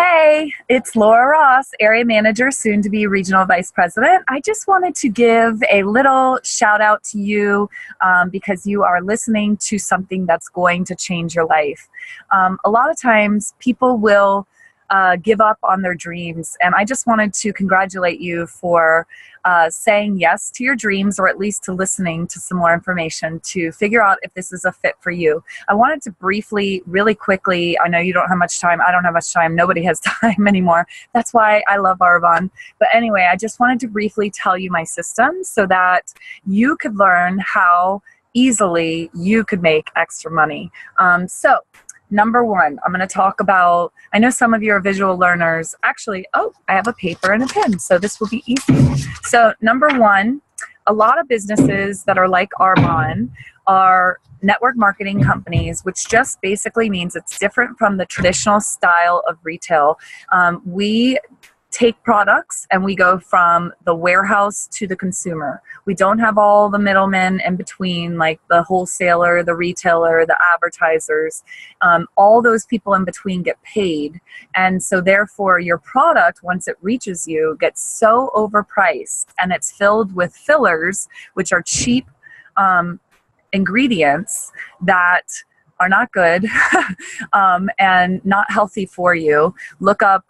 Hey, it's Laura Ross, Area Manager, soon to be Regional Vice President. I just wanted to give a little shout out to you because you are listening to something that's going to change your life. A lot of times people will give up on their dreams, and I just wanted to congratulate you for saying yes to your dreams, or at least to listening to some more information to figure out if this is a fit for you. I wanted to briefly, really quickly, I know you don't have much time, I don't have much time, nobody has time anymore. That's why I love Arbonne. But anyway, I just wanted to briefly tell you my system so that you could learn how easily you could make extra money. So number one, I'm going to talk about, I know some of you are visual learners. Actually, I have a paper and a pen, so this will be easy. So number one, a lot of businesses that are like Arbonne are network marketing companies, which just basically means it's different from the traditional style of retail. We take products and we go from the warehouse to the consumer. We don't have all the middlemen in between, like the wholesaler, the retailer, the advertisers. All those people in between get paid. And so therefore your product, once it reaches you, gets so overpriced, and it's filled with fillers, which are cheap ingredients that are not good and not healthy for you. Look up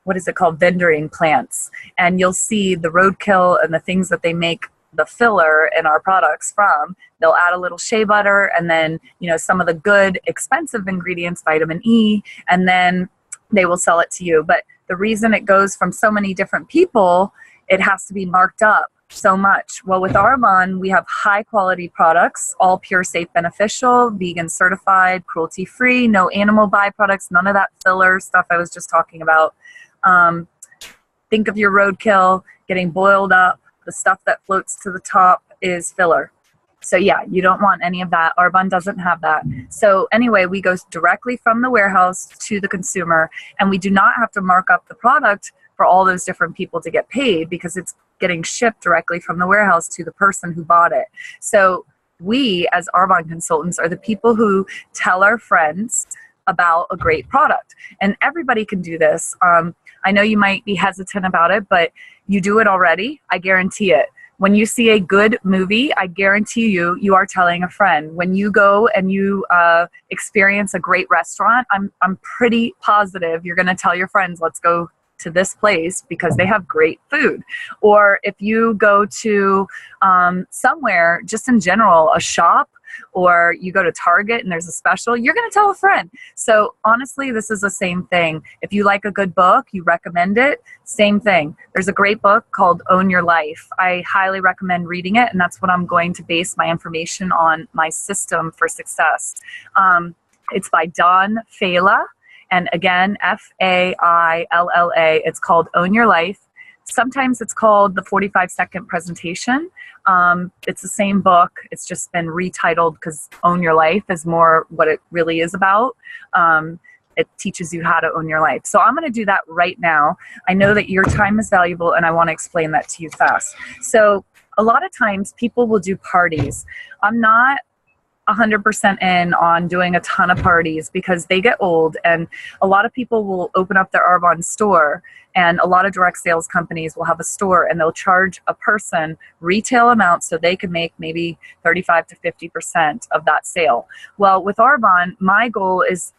what is it called, vendoring plants, and you'll see the roadkill and the things that they make the filler in our products from. They'll add a little shea butter, and then some of the good expensive ingredients, vitamin E, and then they will sell it to you. But the reason it goes from so many different people, it has to be marked up so much. Well, with Arbonne, we have high quality products, all pure, safe, beneficial, vegan certified, cruelty free, no animal byproducts, none of that filler stuff I was just talking about. Think of your roadkill getting boiled up. The stuff that floats to the top is filler. So yeah, you don't want any of that. Arbonne doesn't have that. So anyway, we go directly from the warehouse to the consumer, and we do not have to mark up the product for all those different people to get paid, because it's getting shipped directly from the warehouse to the person who bought it. So we, as Arbonne consultants, are the people who tell our friends about a great product. And everybody can do this. I know you might be hesitant about it, but you do it already. I guarantee it. When you see a good movie, I guarantee you are telling a friend. When you go and you experience a great restaurant, I'm pretty positive you're going to tell your friends, let's go to this place because they have great food. Or if you go to somewhere, just in general, a shop, or you go to Target and there's a special, you're going to tell a friend. So honestly, this is the same thing. If you like a good book, you recommend it, same thing. There's a great book called Own Your Life. I highly recommend reading it, and that's what I'm going to base my information on, my system for success. It's by Don Failla, and again, Failla. It's called Own Your Life. Sometimes it's called the 45-second presentation. It's the same book. It's just been retitled because Own Your Life is more what it really is about. It teaches you how to own your life. So I'm going to do that right now. I know that your time is valuable, and I want to explain that to you fast. So a lot of times people will do parties. I'm not 100% in on doing a ton of parties because they get old, and a lot of people will open up their Arbonne store, and a lot of direct sales companies will have a store, and they'll charge a person retail amount so they can make maybe 35 to 50% of that sale. Well, with Arbonne, my goal is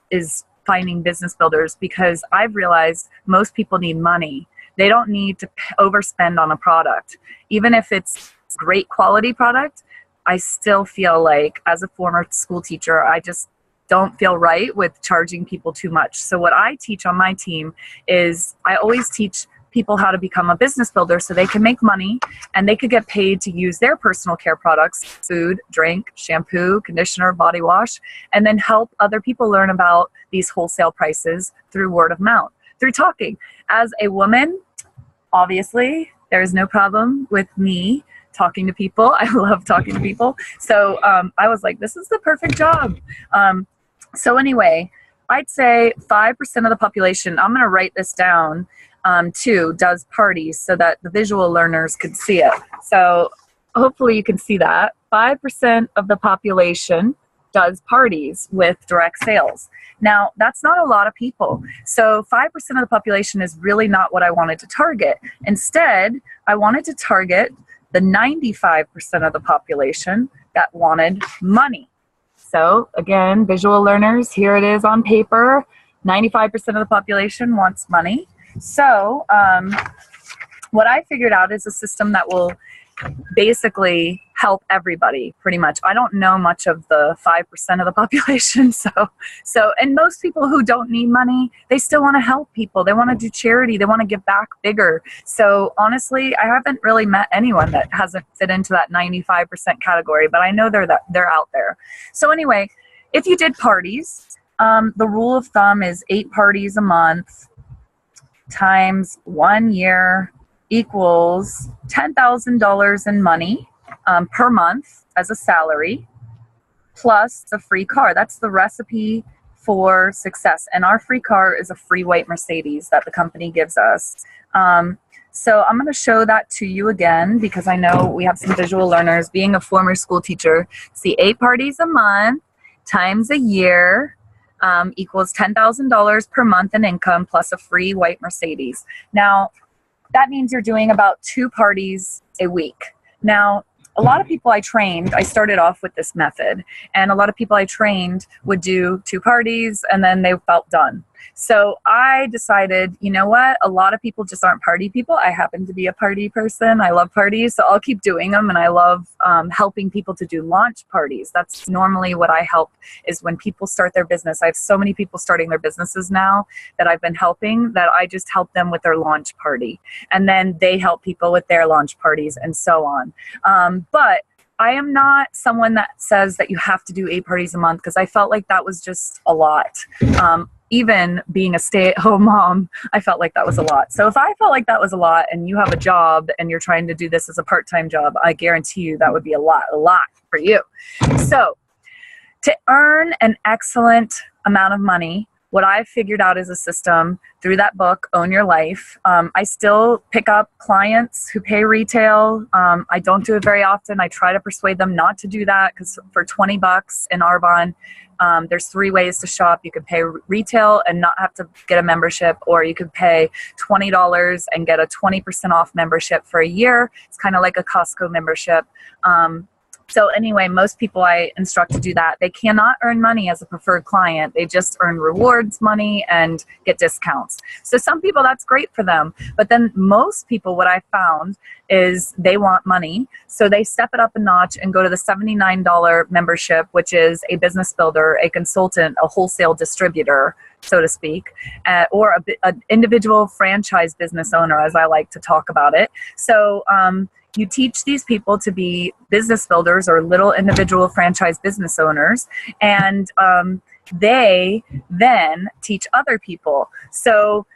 finding business builders, because I've realized most people need money. They don't need to overspend on a product. Even if it's great quality product, I still feel like, as a former school teacher, I just don't feel right with charging people too much. So what I teach on my team is I always teach people how to become a business builder so they can make money and they could get paid to use their personal care products, food, drink, shampoo, conditioner, body wash, and then help other people learn about these wholesale prices through word of mouth, through talking. As a woman, obviously, there is no problem with me talking to people. I love talking to people. So I was like, this is the perfect job. So anyway, I'd say 5% of the population, I'm going to write this down too, does parties so that the visual learners could see it. So hopefully you can see that. 5% of the population does parties with direct sales. Now, that's not a lot of people. So 5% of the population is really not what I wanted to target. Instead, I wanted to target the 95% of the population that wanted money. So again, visual learners, here it is on paper. 95% of the population wants money. So what I figured out is a system that will basically help everybody pretty much. I don't know much of the 5% of the population. And most people who don't need money, they still want to help people. They want to do charity. They want to give back bigger. So honestly, I haven't really met anyone that hasn't fit into that 95% category, but I know they're out there. So anyway, if you did parties, the rule of thumb is 8 parties a month times 1 year equals $10,000 in money per month as a salary, plus the free car. That's the recipe for success. And our free car is a free white Mercedes that the company gives us. So I'm going to show that to you again because I know we have some visual learners. Being a former school teacher, see 8 parties a month times a year equals $10,000 per month in income plus a free white Mercedes. Now, that means you're doing about 2 parties a week. Now, a lot of people I trained, I started off with this method, and a lot of people I trained would do 2 parties and then they felt done. So I decided, you know what? A lot of people just aren't party people. I happen to be a party person. I love parties, so I'll keep doing them, and I love helping people to do launch parties. That's normally what I help is when people start their business. I have so many people starting their businesses now that I've been helping that I just help them with their launch party. And then they help people with their launch parties and so on. But I am not someone that says that you have to do 8 parties a month because I felt like that was just a lot. Even being a stay-at-home mom, I felt like that was a lot. So if I felt like that was a lot and you have a job and you're trying to do this as a part-time job, I guarantee you that would be a lot for you. So to earn an excellent amount of money, what I've figured out is a system through that book, Own Your Life. I still pick up clients who pay retail. I don't do it very often. I try to persuade them not to do that because for $20 in Arbonne, there's 3 ways to shop. You could pay retail and not have to get a membership, or you could pay $20 and get a 20% off membership for a year. It's kind of like a Costco membership. So anyway, most people I instruct to do that. They cannot earn money as a preferred client. They just earn rewards money and get discounts. So some people, that's great for them. But then most people, what I found is they want money. So they step it up a notch and go to the $79 membership, which is a business builder, a consultant, a wholesale distributor, so to speak, or an individual franchise business owner, as I like to talk about it. So you teach these people to be business builders or little individual franchise business owners, and they then teach other people. So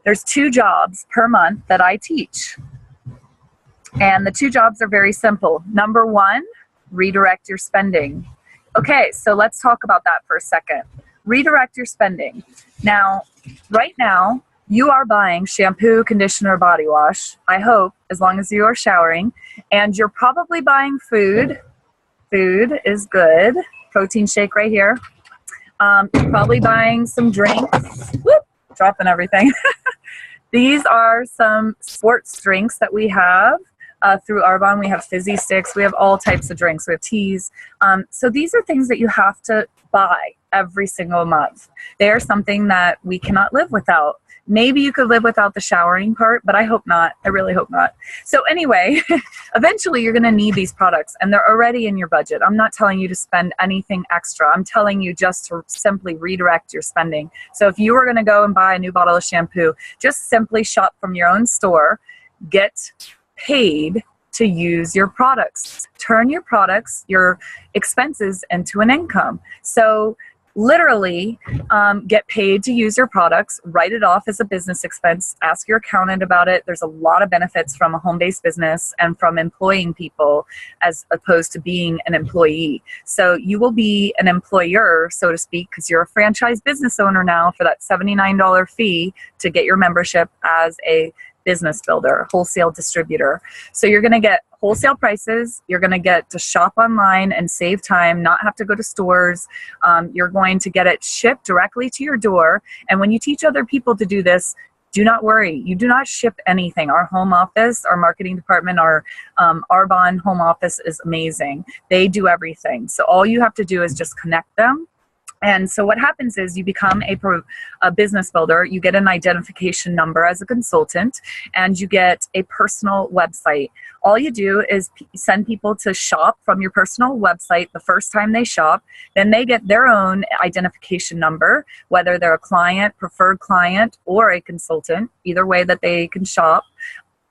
there's 2 jobs per month that I teach. And the 2 jobs are very simple. Number 1, redirect your spending. Okay, so let's talk about that for a second. Redirect your spending. Now, right now, you are buying shampoo, conditioner, body wash, I hope, as long as you are showering, and you're probably buying food. Food is good. Protein shake right here. You're probably buying some drinks. Whoop, dropping everything. These are some sports drinks that we have through Arbonne. We have fizzy sticks. We have all types of drinks. We have teas. So these are things that you have to buy every single month. They are something that we cannot live without. Maybe you could live without the showering part, but I hope not. I really hope not. So anyway, eventually you're going to need these products, and they're already in your budget. I'm not telling you to spend anything extra. I'm telling you just to simply redirect your spending. So if you were going to go and buy a new bottle of shampoo, just simply shop from your own store, get paid to use your products. Turn your products, your expenses into an income. So literally get paid to use your products, write it off as a business expense, ask your accountant about it. There's a lot of benefits from a home-based business and from employing people as opposed to being an employee. So you will be an employer, so to speak, because you're a franchise business owner now for that $79 fee to get your membership as a business builder, wholesale distributor. So you're going to get wholesale prices. You're going to get to shop online and save time, not have to go to stores. You're going to get it shipped directly to your door. And when you teach other people to do this, do not worry. You do not ship anything. Our home office, our marketing department, our Arbonne home office is amazing. They do everything. So all you have to do is just connect them. And so what happens is you become a business builder. You get an identification number as a consultant, and you get a personal website. All you do is send people to shop from your personal website the first time they shop. Then they get their own identification number, whether they're a client, preferred client, or a consultant, either way that they can shop.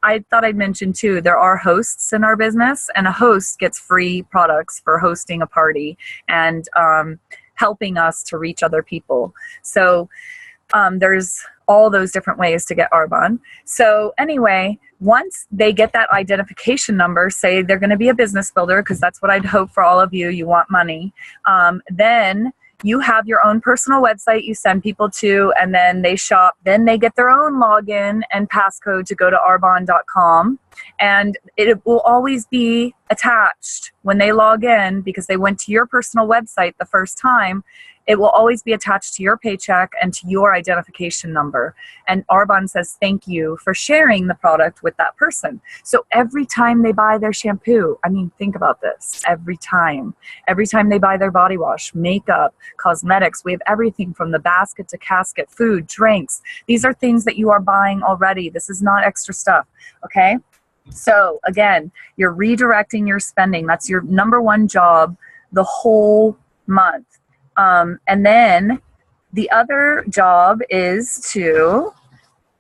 I thought I'd mention too, there are hosts in our business, and a host gets free products for hosting a party and helping us to reach other people. So there's all those different ways to get Arbonne. So anyway, once they get that identification number, say they're going to be a business builder, because that's what I'd hope for all of you. You want money. Then you have your own personal website you send people to, and then they shop. Then they get their own login and passcode to go to arbonne.com. And it will always be attached when they log in, because they went to your personal website the first time. It will always be attached to your paycheck and to your identification number. And Arbonne says, thank you for sharing the product with that person. So every time they buy their shampoo, I mean, think about this, every time they buy their body wash, makeup, cosmetics, we have everything from the basket to casket, food, drinks. These are things that you are buying already. This is not extra stuff, okay? So again, you're redirecting your spending. That's your number one job the whole month. And then the other job is to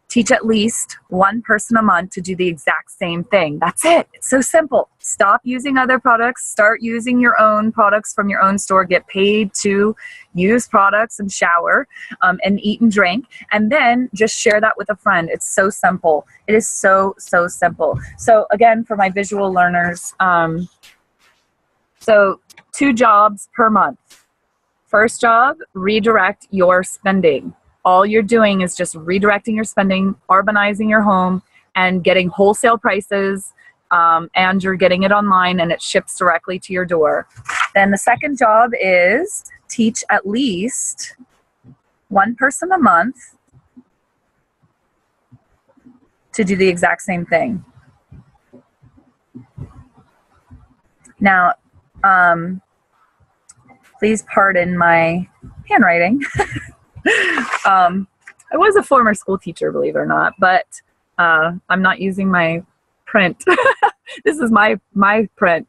teach at least one person a month to do the exact same thing. That's it. It's so simple. Stop using other products. Start using your own products from your own store. Get paid to use products and shower and eat and drink. And then just share that with a friend. It's so simple. It is so, so simple. So again, for my visual learners, so 2 jobs per month. First job, redirect your spending. All you're doing is just redirecting your spending, Arbonizing your home, and getting wholesale prices, and you're getting it online and it ships directly to your door. Then the second job is teach at least one person a month to do the exact same thing. Now, please pardon my handwriting. I was a former school teacher, believe it or not, but I'm not using my print. This is my print.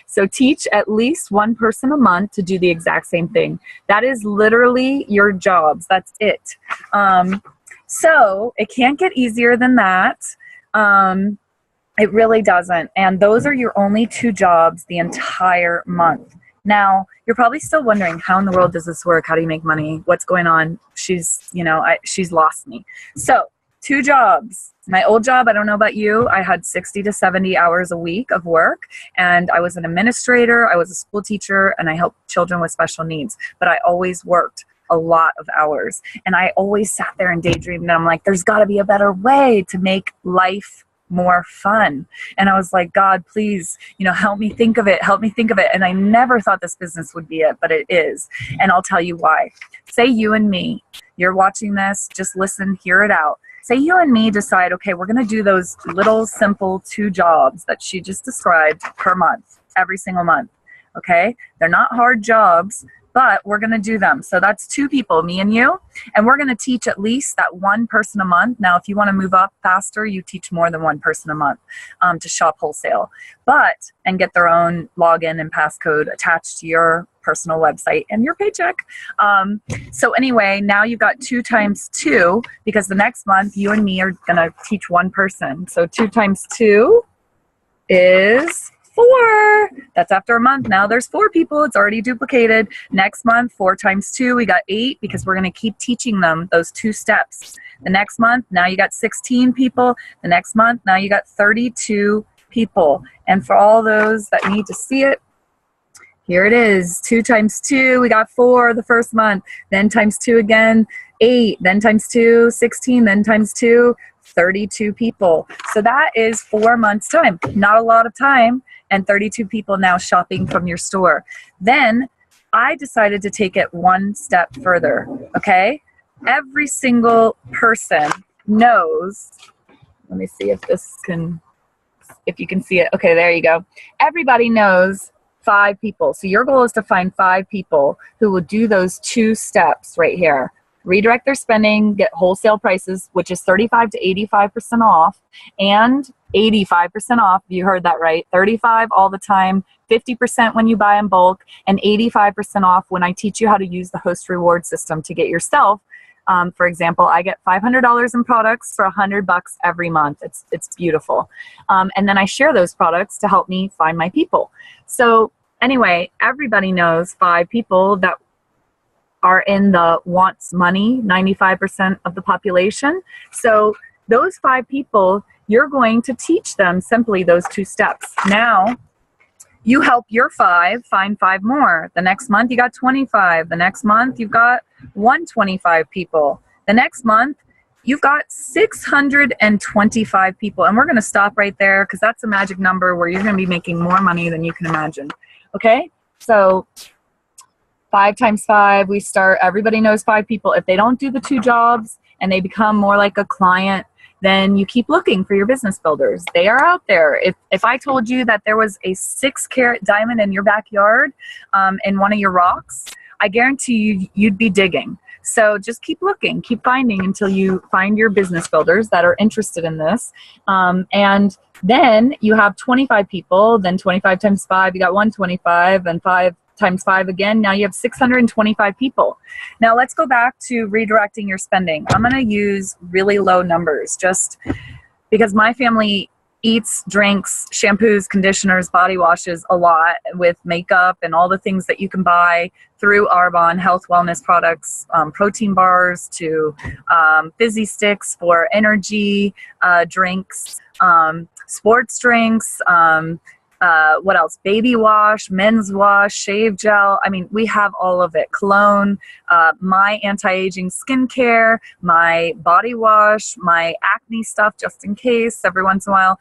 So teach at least one person a month to do the exact same thing. That is literally your jobs. That's it. So it can't get easier than that. It really doesn't. And those are your only 2 jobs the entire month. Now, you're probably still wondering, how in the world does this work? How do you make money? What's going on? She's lost me. So 2 jobs. My old job, I don't know about you, I had 60 to 70 hours a week of work, and I was an administrator, I was a school teacher, and I helped children with special needs. But I always worked a lot of hours, and I always sat there and daydreamed, and I'm like, there's got to be a better way to make life more fun. And I was like, God, please, help me think of it. Help me think of it. And I never thought this business would be it, but it is. And I'll tell you why. Say you and me, you're watching this, just listen, hear it out. Say you and me decide, okay, we're going to do those little simple 2 jobs that she just described per month, every single month. Okay. They're not hard jobs, but we're going to do them. So that's 2 people, me and you, and we're going to teach at least that one person a month. Now, if you want to move up faster, you teach more than one person a month to shop wholesale, and get their own login and passcode attached to your personal website and your paycheck. So anyway, now you've got 2 times 2, because the next month you and me are going to teach one person. So 2 times 2 is 4. That's after a month. Now there's 4 people. It's already duplicated. Next month, 4 times 2, we got 8, because we're going to keep teaching them those 2 steps. The next month, now you got 16 people. The next month, now you got 32 people. And for all those that need to see it, here it is. 2 times 2, we got 4 the first month. Then times 2 again, 8. Then times 2, 16. Then times 2, 32 people. So that is 4 months time. Not a lot of time, and 32 people now shopping from your store. Then I decided to take it one step further, okay? Every single person knows, let me see if you can see it. Okay, there you go. Everybody knows 5 people. So your goal is to find 5 people who will do those 2 steps right here. Redirect their spending, get wholesale prices, which is 35 to 85% off, and 85% off. You heard that right. 35 all the time, 50% when you buy in bulk, and 85% off when I teach you how to use the host reward system to get yourself. For example, I get $500 in products for $100 every month. It's beautiful. And then I share those products to help me find my people. So anyway, everybody knows 5 people that are in the wants money, 95% of the population. So those 5 people, you're going to teach them simply those 2 steps. Now, you help your 5 find 5 more. The next month you got 25. The next month you've got 125 people. The next month you've got 625 people. And we're going to stop right there because that's a magic number where you're going to be making more money than you can imagine. Okay? So 5 times 5, we start, everybody knows 5 people. If they don't do the 2 jobs and they become more like a client, then you keep looking for your business builders. They are out there. If I told you that there was a 6-carat diamond in your backyard, in one of your rocks, I guarantee you, you'd be digging. So just keep looking, keep finding until you find your business builders that are interested in this. And then you have 25 people, then 25 times 5, you got 125, and 5 times 5 again. Now you have 625 people. Now let's go back to redirecting your spending. I'm going to use really low numbers just because my family eats, drinks, shampoos, conditioners, body washes a lot with makeup and all the things that you can buy through Arbonne health wellness products, protein bars to fizzy sticks for energy drinks, sports drinks, what else? Baby wash, men's wash, shave gel. I mean, we have all of it. Cologne, my anti-aging skincare, my body wash, my acne stuff, just in case every once in a while.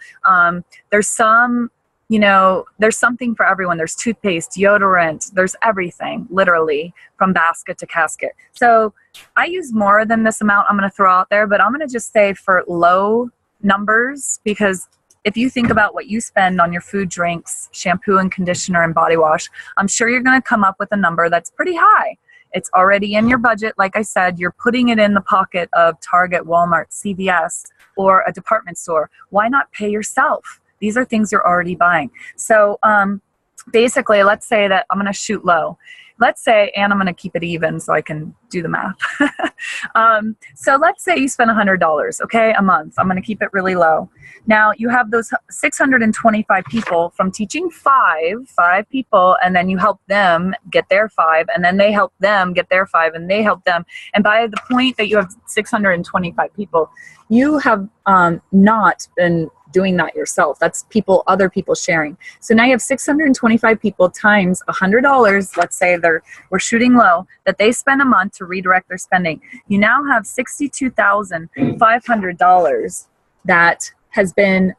There's some, there's something for everyone. There's toothpaste, deodorant, there's everything, literally, from basket to casket. So I use more than this amount I'm going to throw out there, but I'm going to just say for low numbers, because if you think about what you spend on your food, drinks, shampoo and conditioner and body wash, I'm sure you're going to come up with a number that's pretty high. It's already in your budget. Like I said, you're putting it in the pocket of Target, Walmart, CVS, or a department store. Why not pay yourself? These are things you're already buying. So basically, let's say that I'm going to shoot low. Let's say, and I'm going to keep it even so I can do the math. So let's say you spend $100, okay, a month. I'm going to keep it really low. Now you have those 625 people from teaching 5 people, and then you help them get their 5, and then they help them get their 5, and they help them. And by the point that you have 625 people, you have not been doing that yourself. That's other people sharing. So now you have 625 people times $100. Let's say we're shooting low, that they spend a month to redirect their spending. You now have $62,500 that has been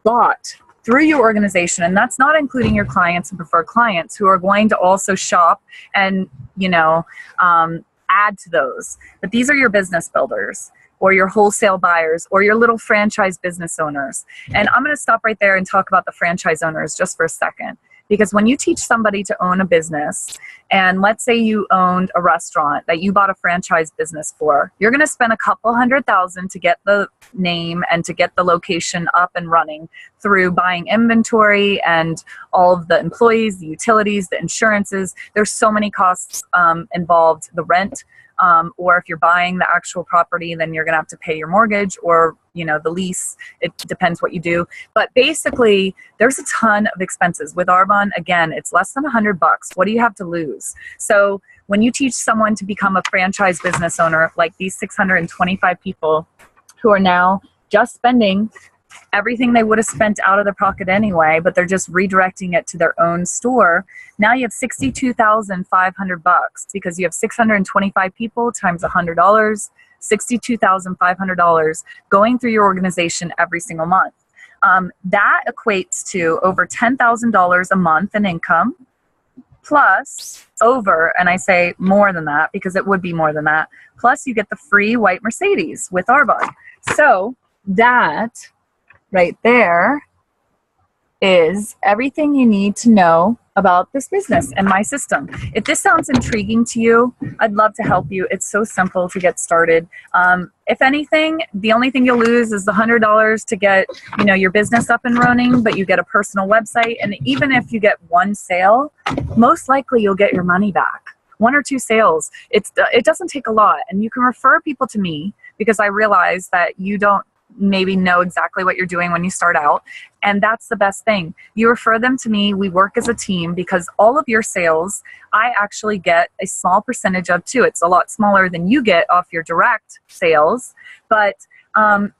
bought through your organization, and that's not including your clients and preferred clients who are going to also shop and add to those. But these are your business builders, or your wholesale buyers, or your little franchise business owners. And I'm going to stop right there and talk about the franchise owners just for a second. Because when you teach somebody to own a business, and let's say you owned a restaurant that you bought a franchise business for, you're going to spend a couple $100,000 to get the name and to get the location up and running through buying inventory and all of the employees, the utilities, the insurances. There's so many costs involved, the rent. Or if you're buying the actual property, then you're going to have to pay your mortgage or, the lease. It depends what you do. But basically, there's a ton of expenses. With Arbonne, again, it's less than $100. What do you have to lose? So when you teach someone to become a franchise business owner, like these 625 people who are now just spending everything they would have spent out of their pocket anyway, but they're just redirecting it to their own store. Now you have $62,500 because you have 625 people times $100, $62,500 going through your organization every single month. That equates to over $10,000 a month in income, plus over, and I say more than that because it would be more than that, plus you get the free white Mercedes with Arbonne. So that right there is everything you need to know about this business and my system. If this sounds intriguing to you, I'd love to help you. It's so simple to get started. If anything, the only thing you'll lose is the $100 to get, you know, your business up and running, but you get a personal website. And even if you get one sale, most likely you'll get your money back. 1 or 2 sales. It doesn't take a lot. And you can refer people to me because I realize that you don't maybe know exactly what you're doing when you start out. And that's the best thing. You refer them to me. We work as a team because all of your sales, I actually get a small percentage of too. It's a lot smaller than you get off your direct sales, but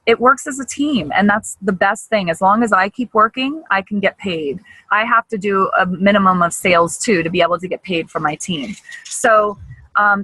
it works as a team. And that's the best thing. As long as I keep working, I can get paid. I have to do a minimum of sales too to be able to get paid for my team. So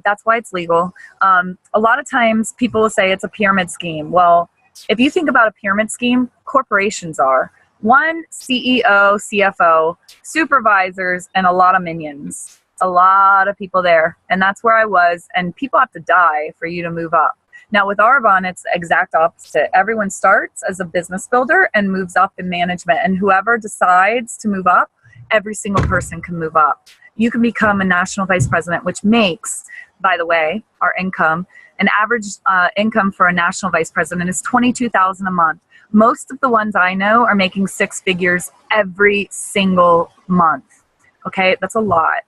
that's why it's legal. A lot of times people will say it's a pyramid scheme. Well, if you think about a pyramid scheme, corporations are one CEO, CFO, supervisors, and a lot of minions, a lot of people there. And that's where I was. And people have to die for you to move up. Now with Arbonne, it's the exact opposite. Everyone starts as a business builder and moves up in management. And whoever decides to move up, every single person can move up. You can become a national vice president, which makes, by the way, our income, an average income for a national vice president is $22,000 a month. Most of the ones I know are making 6 figures every single month. Okay, that's a lot.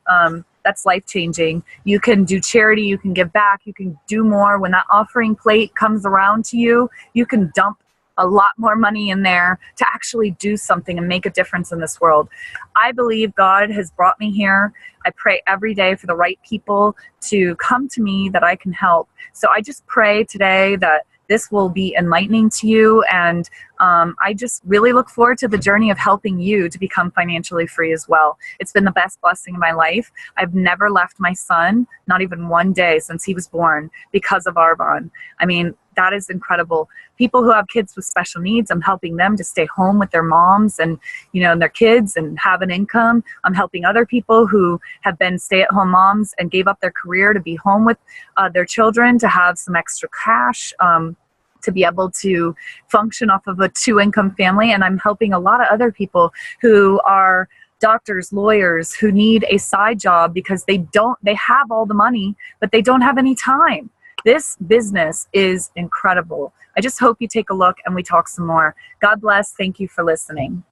That's life-changing. You can do charity, you can give back, you can do more. When that offering plate comes around to you, you can dump a lot more money in there to actually do something and make a difference in this world. I believe God has brought me here. I pray every day for the right people to come to me that I can help. So I just pray today that this will be enlightening to you, and I just really look forward to the journey of helping you to become financially free as well. It's been the best blessing in my life. I've never left my son, not even one day since he was born, because of Arbonne. I mean, that is incredible. People who have kids with special needs, I'm helping them to stay home with their moms and, you know, and their kids and have an income. I'm helping other people who have been stay-at-home moms and gave up their career to be home with their children, to have some extra cash, to be able to function off of a 2-income family. And I'm helping a lot of other people who are doctors, lawyers, who need a side job because they have all the money, but they don't have any time. This business is incredible. I just hope you take a look and we talk some more. God bless. Thank you for listening.